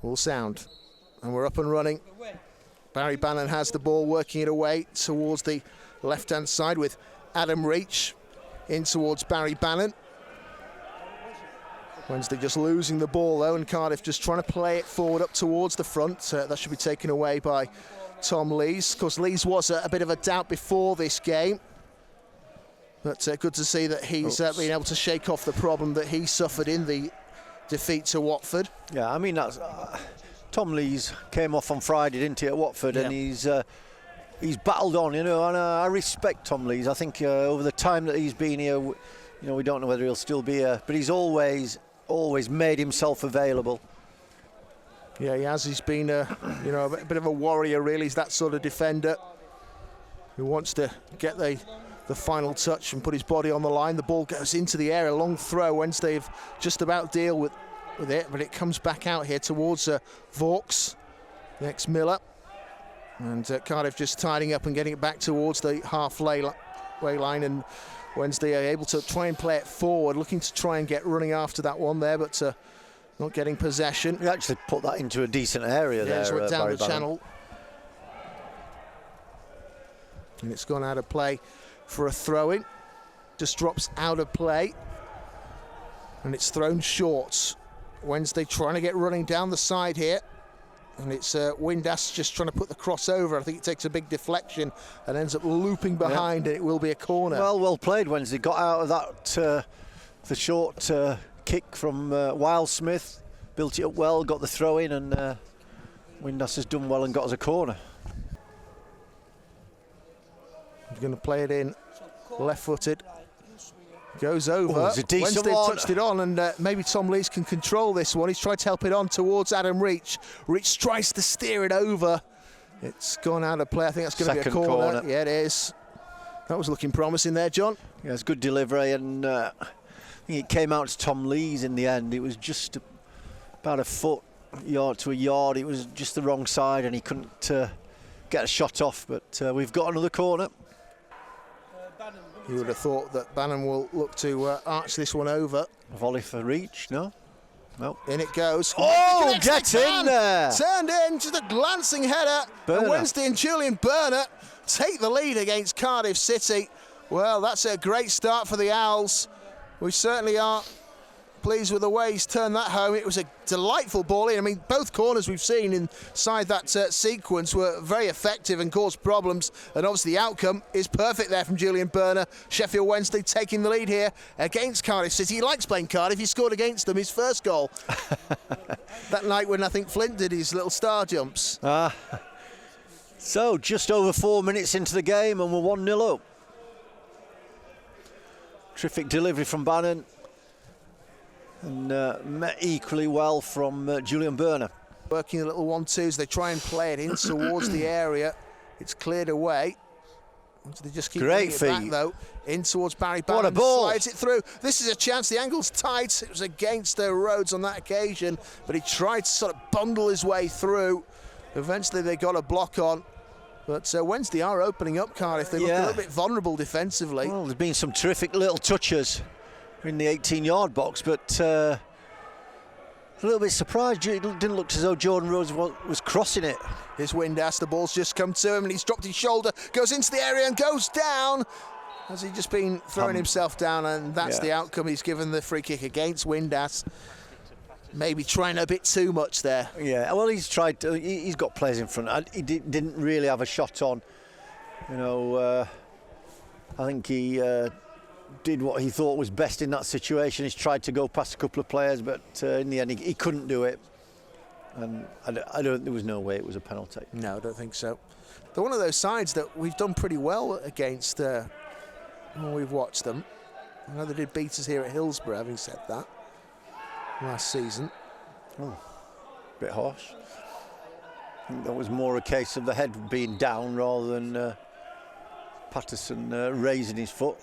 will sound. And we're up and running. Barry Bannon has the ball, working it away towards the left-hand side with Adam Reach in towards Barry Bannon. Wednesday just losing the ball though, and Cardiff just trying to play it forward up towards the front. That should be taken away by Tom Lees. Of course, Lees was a bit of a doubt before this game. But good to see that he's been able to shake off the problem that he suffered in the defeat to Watford. Yeah, I mean, that's Tom Lees came off on Friday, didn't he, at Watford, and he's battled on, you know, and I respect Tom Lees. I think over the time that he's been here, you know, we don't know whether he'll still be here, but he's always made himself available. Yeah, he has. He's been a bit of a warrior, really. He's that sort of defender who wants to get the final touch and put his body on the line. The ball goes into the air, a long throw. Wednesday have just about deal with it, but it comes back out here towards Vaux, the ex-Miller. And Cardiff just tidying up and getting it back towards the halfway line, and Wednesday are able to try and play it forward, looking to try and get running after that one there, but not getting possession. He actually put that into a decent area there. Just went down Barry the channel. And it's gone out of play for a throw-in. Just drops out of play. And it's thrown short. Wednesday trying to get running down the side here. And it's Windass just trying to put the cross over. I think it takes a big deflection and ends up looping behind, and it will be a corner. Well played, Wednesday. Got out of that, the short kick from Wildsmith, built it up well, got the throw in, and Windass has done well and got us a corner. He's going to play it in, left-footed. Goes over. It's a decent Wednesday one. Touched it on, and maybe Tom Lees can control this one. He's tried to help it on towards Adam Reach. Reach tries to steer it over. It's gone out of play. I think that's going to be a corner. Yeah, it is. That was looking promising there, John. Yeah, it's good delivery, and I think it came out to Tom Lees in the end. It was just about a foot, yard to a yard. It was just the wrong side, and he couldn't get a shot off. But we've got another corner. You would have thought that Bannon will look to arch this one over. Volley for Reach, no? No. In it goes. Oh, get in there! Turned in, just a glancing header. And Wednesday and Julian Berner take the lead against Cardiff City. Well, that's a great start for the Owls. We certainly are pleased with the way he's turned that home. It was a delightful ball in. I mean, both corners we've seen inside that sequence were very effective and caused problems, and obviously the outcome is perfect there from Julian Berner. Sheffield Wednesday taking the lead here against Cardiff City. He likes playing Cardiff. He scored against them his first goal that night when I think Flint did his little star jumps. So just over 4 minutes into the game and we're 1-0 up. Terrific delivery from Bannon. And met equally well from Julian Berner. Working a little 1-2s, they try and play it in towards the area. It's cleared away. They just keep Great it feet. back though, in towards Barry Bannon. What a ball! Slides it through. This is a chance. The angle's tight. It was against Rhodes on that occasion, but he tried to sort of bundle his way through. Eventually, they got a block on. But Wednesday are opening up Cardiff. They look a little bit vulnerable defensively. Well, there's been some terrific little touches in the 18-yard box, but a little bit surprised. It didn't look as though Jordan Rhodes was crossing it. Here's Windass, the ball's just come to him and he's dropped his shoulder, goes into the area and goes down. Has he just been throwing himself down, and that's the outcome. He's given the free kick against Windass. Maybe trying a bit too much there. Yeah, well, he's tried to, he's got players in front. He didn't really have a shot on. You know, I think he did what he thought was best in that situation. He's tried to go past a couple of players, but in the end he couldn't do it. And there was no way it was a penalty. No, I don't think so. They're one of those sides that we've done pretty well against when we've watched them. I know they did beat us here at Hillsborough, having said that, last season. Oh, bit harsh. I think that was more a case of the head being down rather than Patterson raising his foot.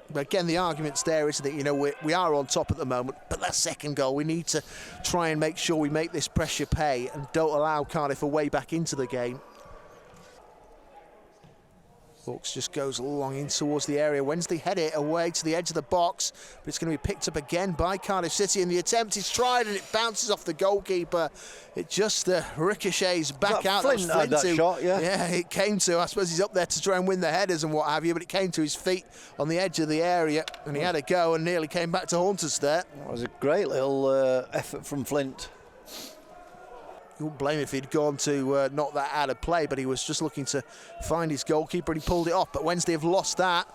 But again, the argument's there, isn't it? You know, we are on top at the moment, but that second goal, we need to try and make sure we make this pressure pay and don't allow Cardiff a way back into the game. Hawks just goes long in towards the area. Wednesday head it away to the edge of the box, but it's going to be picked up again by Cardiff City, and the attempt is tried and it bounces off the goalkeeper. It just ricochets back out. Flint had that shot, yeah. Yeah, it came to, I suppose he's up there to try and win the headers and what have you, but it came to his feet on the edge of the area, and he had a go and nearly came back to haunt us there. That was a great little effort from Flint. You wouldn't blame him if he'd gone to knock that out of play, but he was just looking to find his goalkeeper and he pulled it off. But Wednesday have lost that.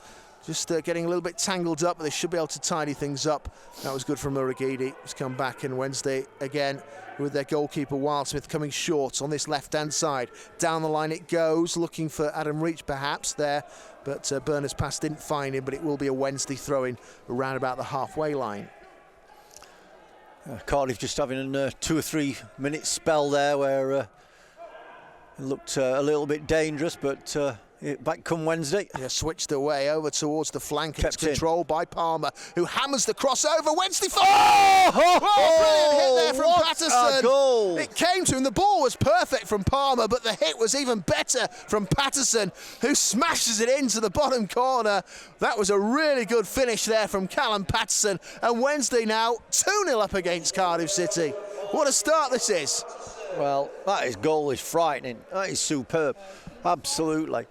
Just getting a little bit tangled up, but they should be able to tidy things up. That was good from Murugidi. He's come back, and Wednesday again with their goalkeeper Wildsmith coming short on this left-hand side. Down the line it goes, looking for Adam Reach perhaps there, but Berners pass didn't find him, but it will be a Wednesday throw-in around about the halfway line. Cardiff just having a 2 or 3 minute spell there where it looked a little bit dangerous, but back come Wednesday. Yeah, switched away over towards the flank. It's controlled by Palmer, who hammers the crossover. Wednesday fire! Brilliant hit there from Patterson. Goal. It came to him. The ball was perfect from Palmer, but the hit was even better from Patterson, who smashes it into the bottom corner. That was a really good finish there from Callum Patterson. And Wednesday now 2-0 up against Cardiff City. What a start this is. Well, that goal is frightening. That is superb. Absolutely.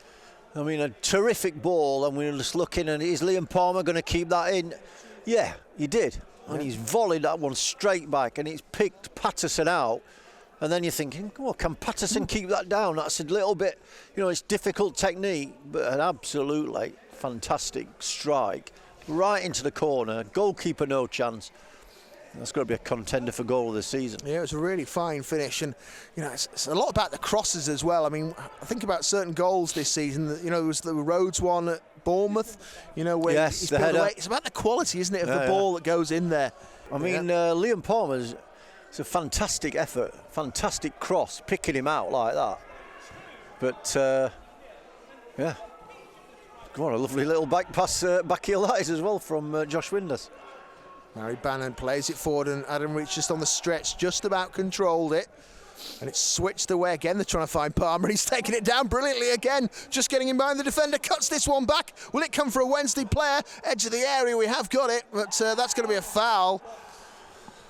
I mean, a terrific ball, and we were just looking, and is Liam Palmer going to keep that in? Yeah, he did. And he's volleyed that one straight back, and he's picked Patterson out. And then you're thinking, well, can Patterson keep that down? That's a little bit, it's difficult technique, but an absolutely fantastic strike. Right into the corner, goalkeeper no chance. That's got to be a contender for goal of the season. Yeah, it was a really fine finish, and it's a lot about the crosses as well. I mean, I think about certain goals this season. There was the Rhodes one at Bournemouth. Where yes, he's the header. Away. It's about the quality, isn't it, of the ball that goes in there. I mean, Liam Palmer's it's a fantastic effort, fantastic cross, picking him out like that. But yeah, what a lovely little back pass, back heel that is as well from Josh Winders. Harry Bannon plays it forward, and Adam Reach just on the stretch, just about controlled it. And it's switched away again. They're trying to find Palmer. He's taking it down brilliantly again. Just getting in behind the defender. Cuts this one back. Will it come for a Wednesday player? Edge of the area. We have got it, but that's going to be a foul.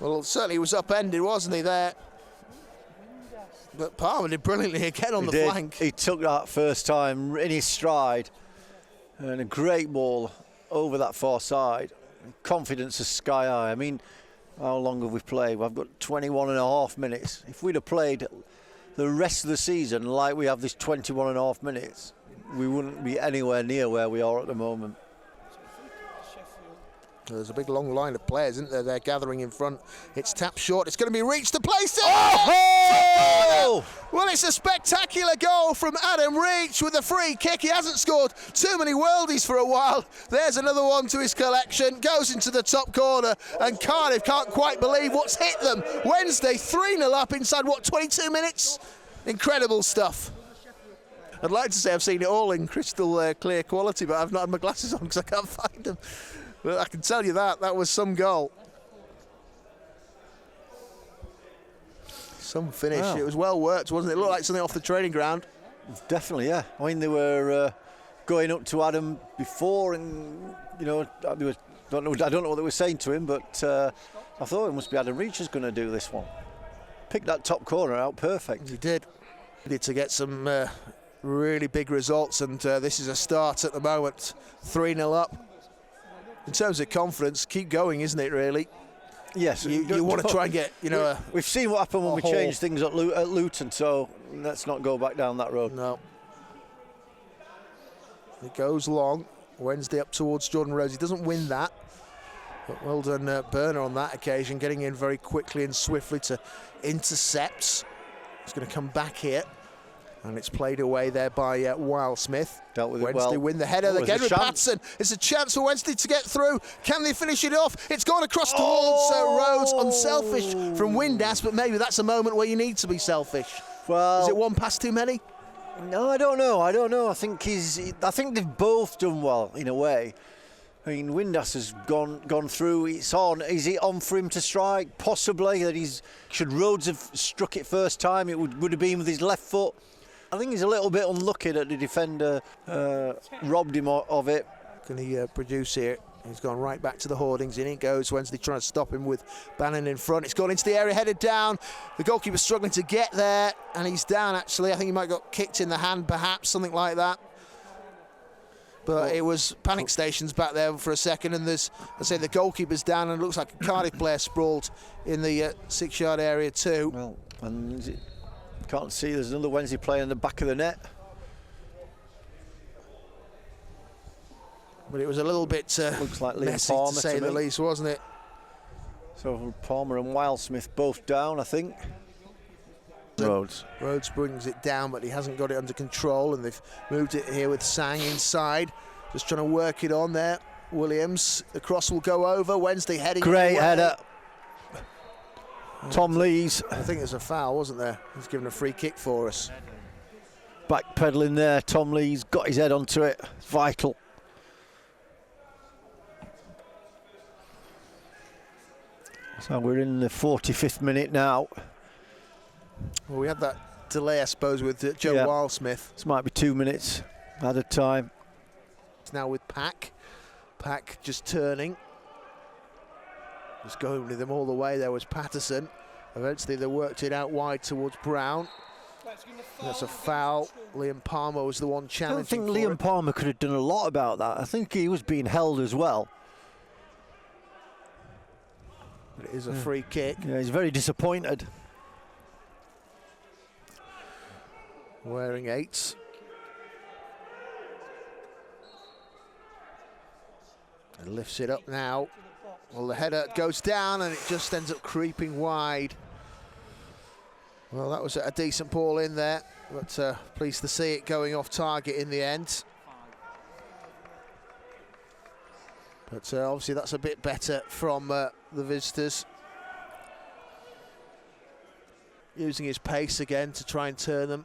Well, certainly he was upended, wasn't he, there? But Palmer did brilliantly again on the flank. He took that first time in his stride. And a great ball over that far side. Confidence is sky high. I mean, how long have we played? We've got 21 and a half minutes. If we'd have played the rest of the season like we have this 21 and a half minutes, we wouldn't be anywhere near where we are at the moment. There's a big long line of players, isn't there? They're gathering in front. It's tapped short. It's going to be reached to place it. Oh! Well, it's a spectacular goal from Adam Reach with a free kick. He hasn't scored too many worldies for a while. There's another one to his collection. Goes into the top corner, and Cardiff can't quite believe what's hit them. Wednesday 3-0 up inside, 22 minutes? Incredible stuff. I'd like to say I've seen it all in crystal clear quality, but I've not had my glasses on because I can't find them. But I can tell you that was some goal. Some finish. Wow. It was well worked, wasn't it? It looked like something off the training ground. Definitely, yeah. I mean, they were going up to Adam before, and they were, I don't know what they were saying to him, but I thought it must be Adam Reach is going to do this one. Picked that top corner out perfect. He did. Needed to get some really big results, and this is a start at the moment. 3-0 up. In terms of confidence, keep going, isn't it, really? Yes. You want to try and get, We've seen what happened when we changed things at Luton, so let's not go back down that road. No. It goes long. Wednesday up towards Jordan Rose. He doesn't win that. But well done, Burner, on that occasion, getting in very quickly and swiftly to intercept. He's going to come back here. And it's played away there by Wildsmith. Dealt with Wednesday it well. Win the header again with Patterson. It's a chance for Wednesday to get through. Can they finish it off? It's gone across towards Rhodes. Unselfish from Windass, but maybe that's a moment where you need to be selfish. Well, is it one pass too many? No, I don't know. I think they've both done well in a way. I mean, Windass has gone through. It's on. Is it on for him to strike? Possibly. Should Rhodes have struck it first time, it would have been with his left foot. I think he's a little bit unlucky that the defender robbed him of it. Can he produce here? He's gone right back to the hoardings. In it goes. Wednesday trying to stop him with Bannon in front. It's gone into the area, headed down. The goalkeeper's struggling to get there, and he's down actually. I think he might have got kicked in the hand, perhaps, something like that. But it was panic stations back there for a second, and there's, I say, the goalkeeper's down, and it looks like a Cardiff player sprawled in the 6-yard area too. Well, and can't see there's another Wednesday player in the back of the net. But it was a little bit looks like Liam messy, Palmer, to say the least, wasn't it? So Palmer and Wildsmith both down, I think. Rhodes brings it down, but he hasn't got it under control, and they've moved it here with Sang inside, just trying to work it on there. Williams, the cross will go over. Wednesday heading. Great header. Tom Lees. I think there's a foul, wasn't there? He's given a free kick for us. Backpedaling there. Tom Lees got his head onto it. Vital. So we're in the 45th minute now. Well, we had that delay, I suppose, with Joe Wildsmith. This might be 2 minutes at a time. It's now with Pack. Pack just turning. Just going with them all the way. There was Patterson. Eventually they worked it out wide towards Brown. That's a foul. Liam Palmer was the one challenging. I don't think Liam Palmer could have done a lot about that. I think he was being held as well. But it is a free kick. Yeah, he's very disappointed. Wearing 8s. And lifts it up now. Well, the header goes down and it just ends up creeping wide. Well, that was a decent ball in there, but pleased to see it going off target in the end. But obviously that's a bit better from the visitors. Using his pace again to try and turn them.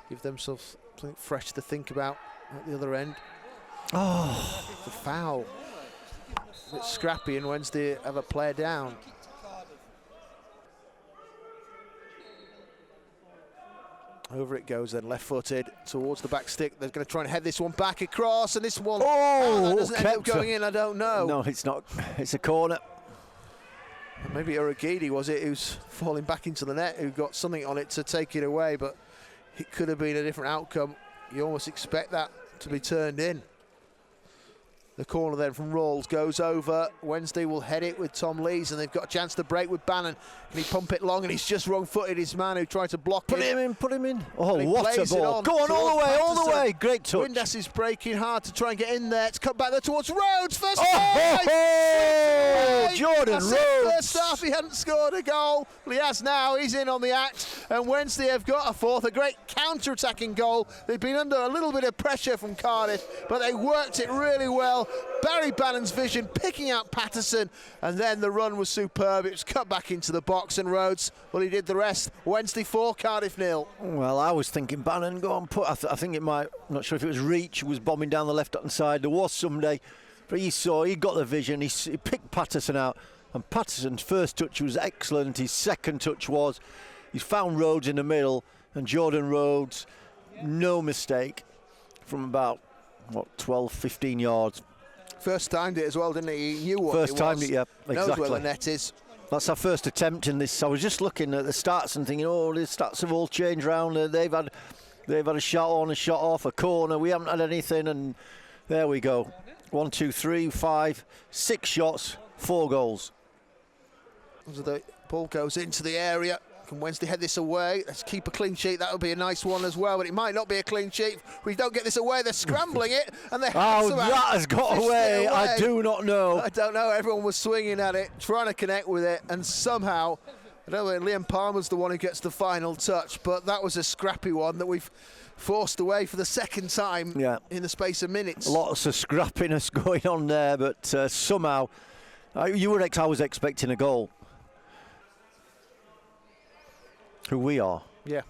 Give themselves something fresh to think about at the other end. Oh, the foul. A bit scrappy, and Wednesday have a player down. Over it goes then, left-footed towards the back stick. They're going to try and head this one back across, and this one that doesn't end up going in. I don't know. No, it's not. It's a corner. Maybe Uragidi was it who's falling back into the net, who got something on it to take it away, but it could have been a different outcome. You almost expect that to be turned in. The corner then from Rawls goes over. Wednesday will head it with Tom Lees, and they've got a chance to break with Bannon. Can he pump it long? And he's just wrong-footed, his man who tried to block it. Put him in. Oh, what a ball. On Go on, all the way. Great touch. Windass is breaking hard to try and get in there. It's cut back there towards Rhodes. First Jordan Rhodes. First half, he hadn't scored a goal. Well, he has now. He's in on the act. And Wednesday have got a fourth. A great counter-attacking goal. They've been under a little bit of pressure from Cardiff, but they worked it really well. Barry Bannon's vision, picking out Patterson, and then the run was superb. It was cut back into the box, and Rhodes, well, he did the rest. Wednesday 4, Cardiff 0. Well, I was thinking Bannon, go on, put. I think it might, I'm not sure if it was Reach who was bombing down the left-hand side. There was someday, but he got the vision. He picked Patterson out, and Patterson's first touch was excellent. His second touch was, he's found Rhodes in the middle, and Jordan Rhodes, no mistake, from about, 12, 15 yards. First timed it as well, didn't he? He knew what first it was. timed it, yeah, exactly. Knows where the net is. That's our first attempt in this. I was just looking at the stats and thinking, oh, the stats have all changed round. They've had a shot on, a shot off, a corner. We haven't had anything, and there we go. 1, 2, 3, 5, 6 shots, 4 goals. As the ball goes into the area, can Wednesday head this away? Let's keep a clean sheet. That would be a nice one as well, but it might not be a clean sheet. If we don't get this away, they're scrambling it, and they that has got away. I do not know. I don't know. Everyone was swinging at it, trying to connect with it, and somehow, I don't know, Liam Palmer's the one who gets the final touch, but that was a scrappy one that we've forced away for the second time in the space of minutes. Lots of scrappiness going on there, but somehow, I was expecting a goal. Who we are. Yeah.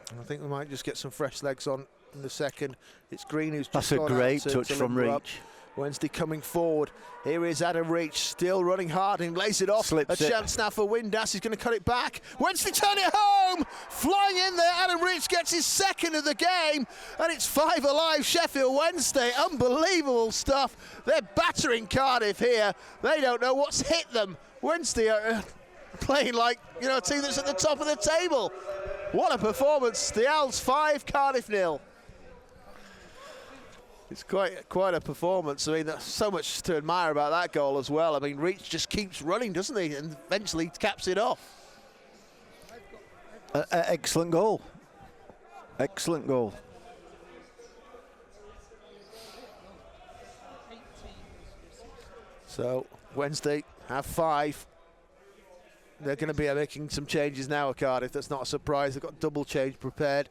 And I think we might just get some fresh legs on in the second. It's Green who's just That's a great touch from Reach. Wednesday coming forward. Here is Adam Reach, still running hard and lays it off. Slips a it. chance now for Windass. He's going to cut it back. Wednesday turn it home. Flying in there. Adam Reach gets his second of the game. And it's 5 alive Sheffield Wednesday. Unbelievable stuff. They're battering Cardiff here. They don't know what's hit them. Wednesday are playing like, you know, a team that's at the top of the table. What a performance. The Owls 5, Cardiff 0. It's quite a performance. I mean, there's so much to admire about that goal as well. I mean, Reach just keeps running, doesn't he? And eventually caps it off. Excellent goal. Excellent goal. So, Wednesday have 5. They're going to be making some changes now at Cardiff. That's not a surprise. They've got double change prepared.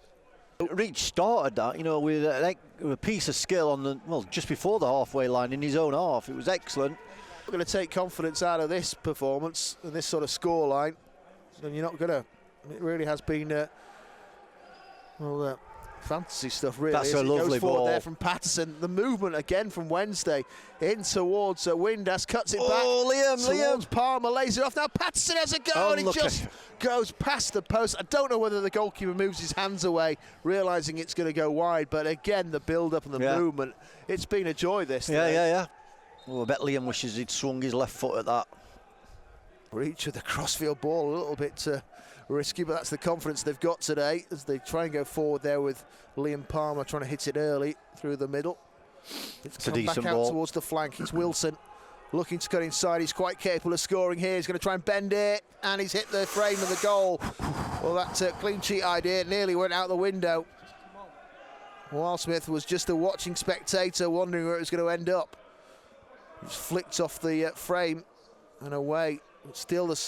Reach started that, you know, with a piece of skill on the, well, just before the halfway line in his own half. It was excellent. We're going to take confidence out of this performance and this sort of scoreline. Then you're not going to. It really has been, fantasy stuff, really. That's a lovely ball there from Patterson. The movement again from Wednesday in towards Windass, cuts it back. Liam. Palmer, lays it off. Now Patterson has a go and he just goes past the post. I don't know whether the goalkeeper moves his hands away, realising it's going to go wide. But again, the build-up and the movement. It's been a joy this day. Yeah. Well, I bet Liam wishes he'd swung his left foot at that. Reach with the crossfield ball, a little bit risky, but that's the confidence they've got today as they try and go forward there with Liam Palmer trying to hit it early through the middle. It's a come decent back out ball towards the flank. It's Wilson looking to cut inside. He's quite capable of scoring here. He's going to try and bend it, and he's hit the frame of the goal. Well, that clean sheet idea nearly went out the window. Wildsmith was just a watching spectator, wondering where it was going to end up. He was flicked off the frame and away. Still, the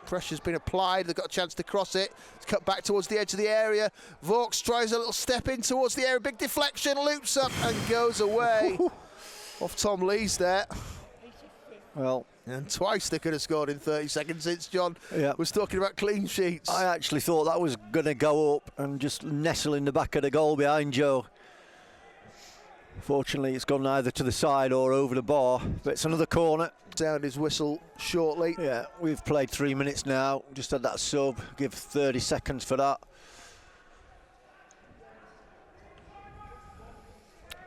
pressure's been applied. They've got a chance to cross it. It's cut back towards the edge of the area. Vaux tries a little step in towards the area. Big deflection, loops up and goes away. Off Tom Lees there. Well, and twice they could have scored in 30 seconds since John was talking about clean sheets. I actually thought that was going to go up and just nestle in the back of the goal behind Joe. Fortunately, it's gone either to the side or over the bar, but it's another corner. Sound his whistle shortly. Yeah, we've played 3 minutes now. Just had that sub. Give 30 seconds for that.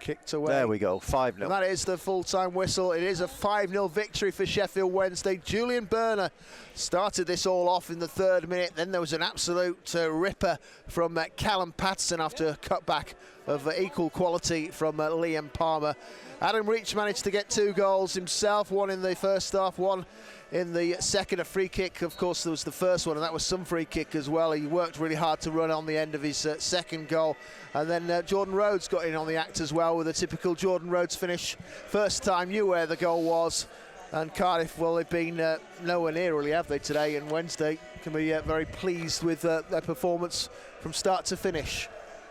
Kicked away. There we go, 5-0. And that is the full-time whistle. It is a 5-0 victory for Sheffield Wednesday. Julian Berner started this all off in the 3rd minute. Then there was an absolute ripper from Callum Patterson after a cutback of equal quality from Liam Palmer. Adam Reach managed to get 2 goals himself, one in the first half, one in the second. A free kick, of course, there was the first one, and that was some free kick as well. He worked really hard to run on the end of his second goal. And then Jordan Rhodes got in on the act as well with a typical Jordan Rhodes finish. First time knew where the goal was. And Cardiff, well, they've been nowhere near really, have they, today? And Wednesday can be very pleased with their performance from start to finish.